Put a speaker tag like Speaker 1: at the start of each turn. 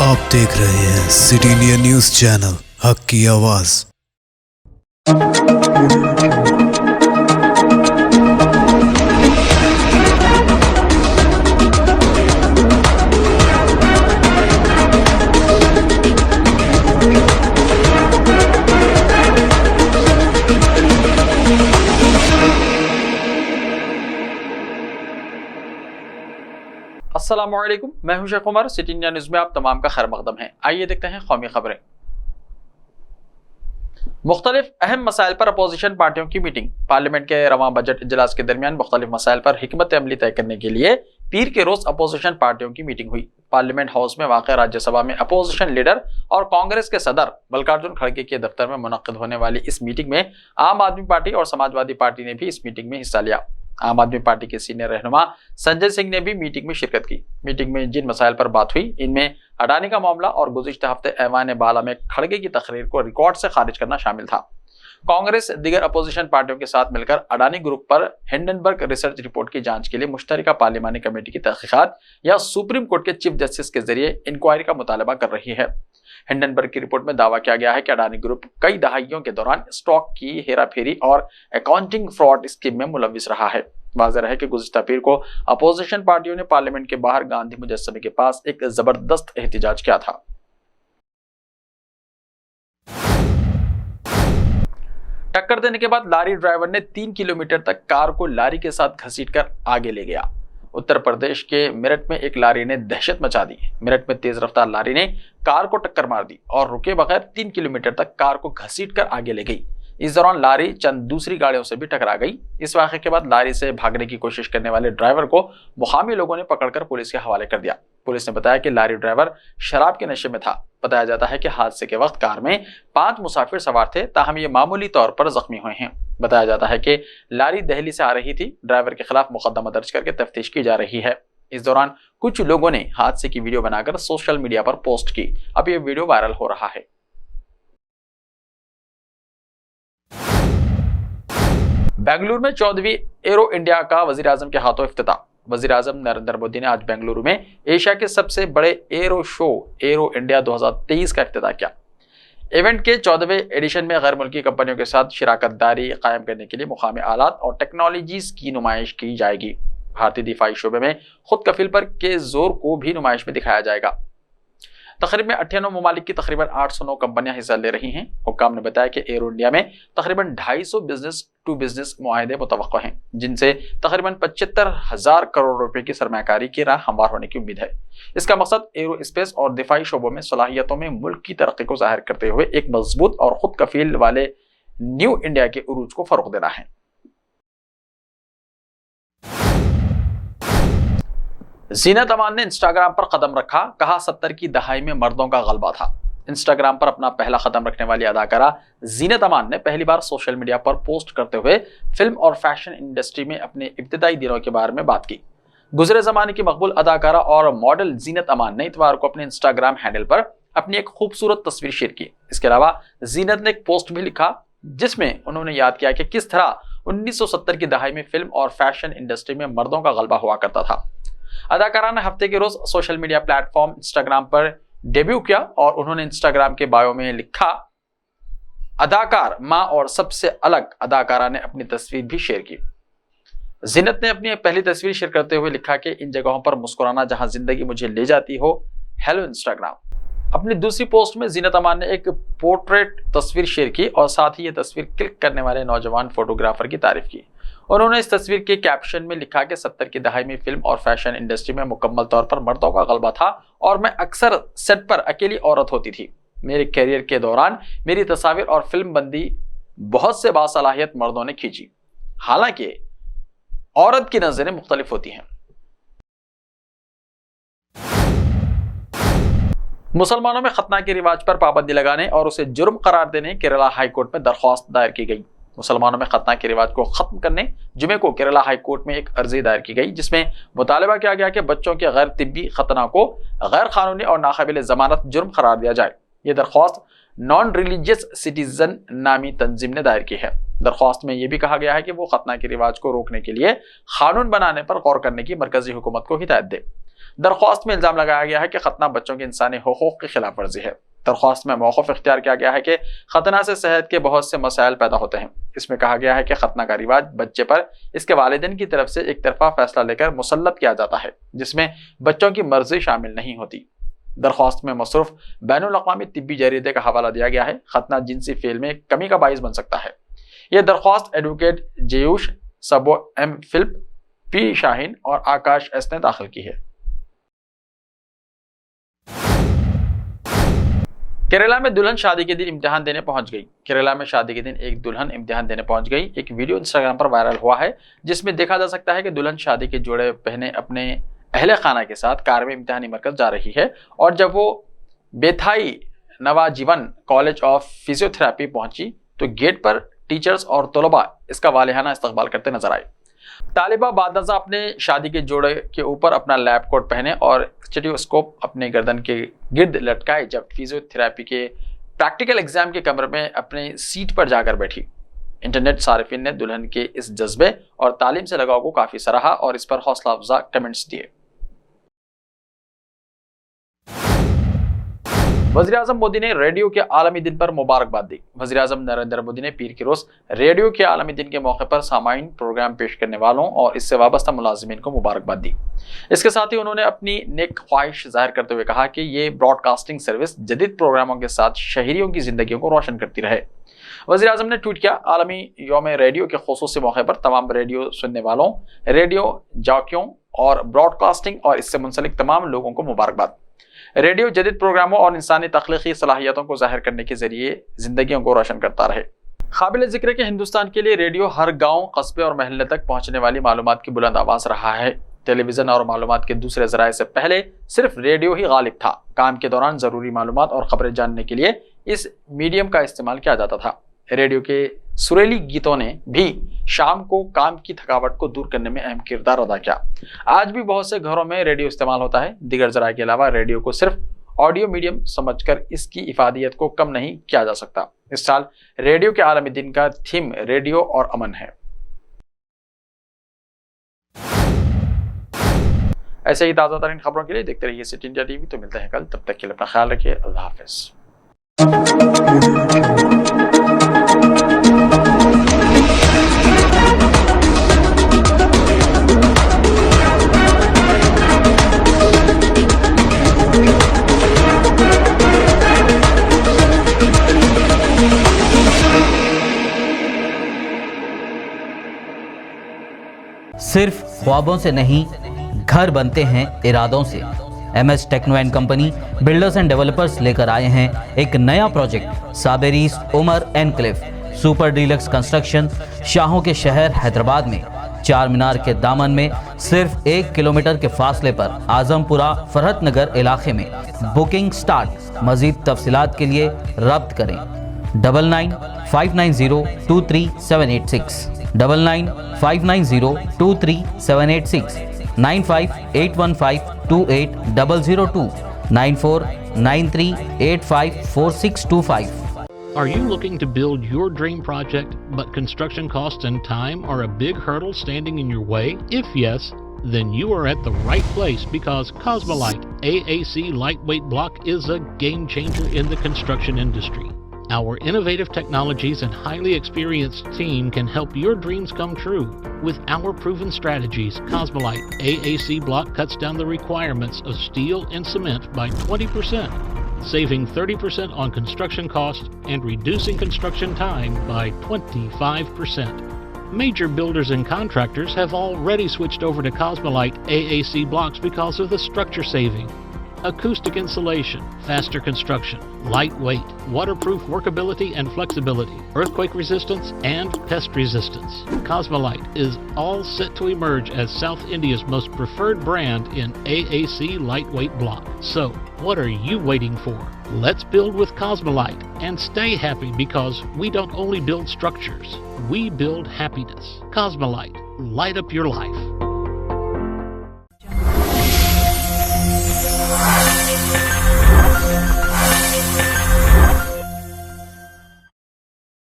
Speaker 1: आप देख रहे हैं सिटी इंडिया न्यूज चैनल, हक की आवाज।
Speaker 2: अस्सलामुअलैकुम, मैं हूं Sheikh Umar. City India news में आप तमाम का खैर मकदम है। आइए देखते हैं कौमी खबरें। मुख्तलिफ अहम मसाइल पर अपोजिशन पार्टियों की मीटिंग। पार्लियामेंट के रवां बजट इजलास के दरमियान मुख्तलिफ मसाइल पर हिकमत अमली तय करने के लिए पीर के रोज अपोजिशन पार्टियों की मीटिंग हुई। पार्लियामेंट हाउस में वाक़ राज्यसभा में अपोजिशन लीडर और कांग्रेस के सदर मल्लिकार्जुन खड़गे के दफ्तर में मुनक्किद होने वाली इस मीटिंग में आम आदमी पार्टी और समाजवादी पार्टी ने भी इस मीटिंग में हिस्सा लिया। आम आदमी पार्टी के सीनियर रहनुमा संजय सिंह ने भी मीटिंग में शिरकत की। मीटिंग में जिन मसाइल पर बात हुई इनमें अडानी का मामला और गुज़िश्ता हफ्ते ऐवान बाला में खड़गे की तकरीर को रिकॉर्ड से खारिज करना शामिल था। कांग्रेस दीगर अपोजिशन पार्टियों के साथ मिलकर अडानी ग्रुप पर हिंडनबर्ग रिसर्च रिपोर्ट की जांच के लिए मुश्तरका पार्लिमानी कमेटी की तहकीकात या सुप्रीम कोर्ट के चीफ जस्टिस के जरिए इंक्वायरी का मुतालबा कर रही है। हिंडनबर्ग की रिपोर्ट में दावा किया गया है कि अडानी ग्रुप कई दहाइयों के दौरान स्टॉक की हेराफेरी और अकाउंटिंग फ्रॉड स्कीम में मुलविस रहा है। वाज़ेह है कि गुज़िश्ता पीर को अपोजिशन पार्टियों ने पार्लियामेंट के बाहर गांधी मुजस्समे के पास एक जबरदस्त एहतिजाज किया था। टक्कर देने के बाद लारी ड्राइवर ने 3 किलोमीटर तक कार को लारी के साथ घसीटकर आगे ले गया। उत्तर प्रदेश के मेरठ में एक लारी ने दहशत मचा दी। मेरठ में तेज रफ्तार लारी ने कार को टक्कर मार दी और रुके बगैर 3 किलोमीटर तक कार को घसीटकर आगे ले गई। इस दौरान लारी चंद दूसरी गाड़ियों से भी टकरा गई। इस वाक़े के बाद लारी से भागने की कोशिश करने वाले ड्राइवर को मुकामी लोगों ने पकड़कर पुलिस के हवाले कर दिया। पुलिस ने बताया कि लारी ड्राइवर शराब के नशे में था। बताया जाता है कि हादसे के वक्त कार में 5 मुसाफिर सवार थे, ताहम ये मामूली तौर पर जख्मी हुए हैं। बताया जाता है कि लारी दिल्ली से आ रही थी। ड्राइवर के खिलाफ मुकदमा दर्ज करके तफ्तीश की जा रही है। इस दौरान कुछ लोगों ने हादसे की वीडियो बनाकर सोशल मीडिया पर पोस्ट की। अब ये वीडियो वायरल हो रहा है। बेंगलुरु में 14वीं एरो इंडिया का वजीर आजम के हाथों इफ्तिताह। वजीर आजम नरेंद्र मोदी ने आज बेंगलुरु में एशिया के सबसे बड़े एरो शो एरो इंडिया 2023 का इफ्तिताह किया। इवेंट के 14वें एडिशन में गैर मुल्की कंपनियों के साथ शराकतदारी कायम करने के लिए मुकामी आलात और टेक्नोलॉजीज की नुमाइश की जाएगी। भारतीय दिफाई शोबे में खुद कफील पर के जोर को भी नुमाइश में दिखाया जाएगा। तकरीब में 98 ममालिक की तकरीबन 809 कंपनियां हिस्सा ले रही हैं। हुक्काम ने बताया कि एरो इंडिया में तकरीबन 250 बिजनेस टू बिजनेस मुआहदे मुतवक्को हैं, जिनसे तकरीबन 75,000 करोड़ रुपए की सरमायाकारी की राह हमवार होने की उम्मीद है। इसका मकसद एरो स्पेस और दिफाई शोबों में सलाहियतों में मुल्क की तरक्की को जाहिर करते हुए एक मजबूत और खुद कफील वाले न्यू इंडिया के उरूज को फरोग देना है। जीनत अमान ने इंस्टाग्राम पर कदम रखा, कहा 70 की दहाई में मर्दों का गलबा था। इंस्टाग्राम पर अपना पहला कदम रखने वाली अदाकारा जीनत अमान ने पहली बार सोशल मीडिया पर पोस्ट करते हुए फिल्म और फैशन इंडस्ट्री में अपने इब्तिदाई दिनों के बारे में बात की। गुजरे जमाने की मकबूल अदाकारा और मॉडल जीनत अमान ने इतवार को अपने इंस्टाग्राम हैंडल पर अपनी एक खूबसूरत तस्वीर शेयर की। इसके अलावा जीनत ने एक पोस्ट भी लिखा जिसमें उन्होंने याद किया कि किस तरह 1970 की दहाई में फिल्म और फैशन इंडस्ट्री में मर्दों का गलबा हुआ करता था। अदाकारा ने हफ्ते के रोज सोशल मीडिया प्लेटफॉर्म इंस्टाग्राम पर डेब्यू किया और उन्होंने इंस्टाग्राम के बायो में लिखा, अदाकार मां और सबसे अलग अदाकारा ने अपनी तस्वीर भी शेयर की। जीनत ने अपनी पहली तस्वीर शेयर करते हुए लिखा कि इन जगहों पर मुस्कुराना जहां जिंदगी मुझे ले जाती हो, हेलो इंस्टाग्राम। अपनी दूसरी पोस्ट में जीनत अमान ने एक पोर्ट्रेट तस्वीर शेयर की और साथ ही ये तस्वीर क्लिक करने वाले नौजवान फोटोग्राफर की तारीफ की। उन्होंने इस तस्वीर के कैप्शन में लिखा कि 70 की दहाई में फिल्म और फैशन इंडस्ट्री में मुकम्मल तौर पर मर्दों का गलबा था और मैं अक्सर सेट पर अकेली औरत होती थी। मेरे कैरियर के दौरान मेरी तस्वीर और फिल्म बंदी बहुत से बासलाहियत मर्दों ने खींची। हालांकि औरत की नजरें मुख्तलिफ होती हैं। मुसलमानों में खतना के रिवाज पर पाबंदी लगाने और उसे जुर्म करार देने केरला हाईकोर्ट में दरख्वास्त दायर की गई। मुसलमानों में खतना के रिवाज को खत्म करने जुमे को केरला हाई कोर्ट में एक अर्जी दायर की गई, जिसमें मुतालबा किया गया कि बच्चों के गैर तिब्बी खतना को गैर कानूनी और नाकाबिल जमानत जुर्म करार दिया जाए। यह दरख्वास्त नॉन रिलीजियस सिटीजन नामी तंजीम ने दायर की है। दरख्वास्त में यह भी कहा गया है कि वो खतना के रिवाज को रोकने के लिए कानून बनाने पर गौर करने की मरकजी हुकूमत को हिदायत दे। दरख्वास्त में इल्जाम लगाया गया है कि खतना बच्चों के इंसानी हुकूक की खिलाफ वर्जी है। दरख्वास्त में मौक़िफ़ इख्तियार किया गया है कि खतना से सेहत के बहुत से मसाइल पैदा होते हैं। इसमें कहा गया है कि खतना का रिवाज बच्चे पर इसके वालिदैन की तरफ से एक तरफा फैसला लेकर मुसल्लत किया जाता है, जिसमें बच्चों की मर्जी शामिल नहीं होती। दरख्वास्त में मसरूफ बैनुल अक़वामी तिब्बी जरीदे का हवाला दिया गया है। खतना जिनसी फेल में कमी का बाइस बन सकता है। यह दरख्वास्त एडवोकेट जेयूश सबो एम फिलिप, पी शाहीन और आकाश एस ने दाखिल की है। केरला में दुल्हन शादी के दिन इम्तिहान देने पहुंच गई। केरला में शादी के दिन एक दुल्हन इम्तिहान देने पहुंच गई। एक वीडियो इंस्टाग्राम पर वायरल हुआ है, जिसमें देखा जा सकता है कि दुल्हन शादी के जोड़े पहने अपने अहले खाना के साथ कार में इम्तिहानी मरकज जा रही है, और जब वो बेथाई नवाजीवन कॉलेज ऑफ फिजियोथेरेपी पहुंची तो गेट पर टीचर्स और तलबा इसका वालिहाना इस्तकबाल करते नजर आए। तालिबा बादनज़ा अपने शादी के जोड़े के ऊपर अपना लैब कोट पहने और स्टेटियोस्कोप अपने गर्दन के गिर्द लटकाए जब फिजियोथेरेपी के प्रैक्टिकल एग्जाम के कमरे में अपने सीट पर जाकर बैठी। इंटरनेट सारिफिन ने दुल्हन के इस जज्बे और तालीम से लगाव को काफी सराहा और इस पर हौसला अफजा कमेंट्स दिए। वज़ीर-ए-आज़म मोदी ने रेडियो के आलमी दिन पर मुबारकबाद दी। वज़ीर-ए-आज़म नरेंद्र मोदी ने पीर के रोज रेडियो के आलमी दिन के मौके पर सामाईन, प्रोग्राम पेश करने वालों और इससे वाबस्ता मुलाजिमीन को मुबारकबाद दी। इसके साथ ही उन्होंने अपनी नेक ख्वाहिश जाहिर करते हुए कहा कि ये ब्रॉडकास्टिंग सर्विस जदीद प्रोग्रामों के साथ शहरियों की जिंदगियों को रोशन करती रहे। वज़ीर-ए-आज़म ने ट्वीट किया, आलमी यौम रेडियो के खुसूसी मौके पर तमाम रेडियो सुनने वालों, रेडियो जॉकियों और ब्रॉडकास्टिंग और इससे मुंसलिक तमाम लोगों को मुबारकबाद। रेडियो जदीद प्रोग्रामों और इंसानी तख्लीकी सलाहियतों को जाहिर करने के जरिए जिंदगियों को रोशन करता रहे। काबिल जिक्र के हिंदुस्तान के लिए रेडियो हर गांव, कस्बे और महल्ले तक पहुंचने वाली मालूमात की बुलंद आवाज रहा है। टेलीविजन और मालूमात के दूसरे जराये से पहले सिर्फ रेडियो ही गालिब था। काम के दौरान जरूरी मालूमात और खबरें जानने के लिए इस मीडियम का इस्तेमाल किया जाता था। रेडियो के सुरीली गीतों ने भी शाम को काम की थकावट को दूर करने में अहम किरदार अदा किया। आज भी बहुत से घरों में रेडियो इस्तेमाल होता है। दीगर जराये के अलावा रेडियो को सिर्फ ऑडियो मीडियम समझकर इसकी इफादियत को कम नहीं किया जा सकता। इस साल रेडियो के आलमी दिन का थीम रेडियो और अमन है। ऐसे ही ताज़ा तरीन खबरों के लिए देखते रहिए सिटी इंडिया टीवी। तो मिलते हैं कल, तब तक के लिए अपना ख्याल रखिए। अल्लाह हाफिज।
Speaker 3: सिर्फ ख्वाबों से नहीं, घर बनते हैं इरादों से। MS techno and company builders and developers लेकर आए हैं एक नया प्रोजेक्ट, साबेरीज Umar enclave super deluxe construction. शाहों के शहर हैदराबाद में चार मीनार के दामन में सिर्फ 1 किलोमीटर के फासले पर आजमपुरा फरहत नगर इलाके में। Booking start. मजीद तफसीलात के लिए रब्त करें 9959023786 9959023786 9581528002 9493854625।
Speaker 4: Are you looking to build your dream project, but construction costs and time are a big hurdle standing in your way? If yes, then you are at the right place, because Cosmolite AAC lightweight block is a game changer in the construction industry. Our innovative technologies and highly experienced team can help your dreams come true. With our proven strategies, Cosmolite AAC block cuts down the requirements of steel and cement by 20%, saving 30% on construction costs and reducing construction time by 25%. Major builders and contractors have already switched over to Cosmolite AAC blocks because of the structure saving. Acoustic insulation, faster construction, lightweight, waterproof workability and flexibility, earthquake resistance and pest resistance. Cosmolite is all set to emerge as South India's most preferred brand in AAC lightweight block. So, what are you waiting for? Let's build with Cosmolite and stay happy, because we don't only build structures, we build happiness. Cosmolite, light up your life.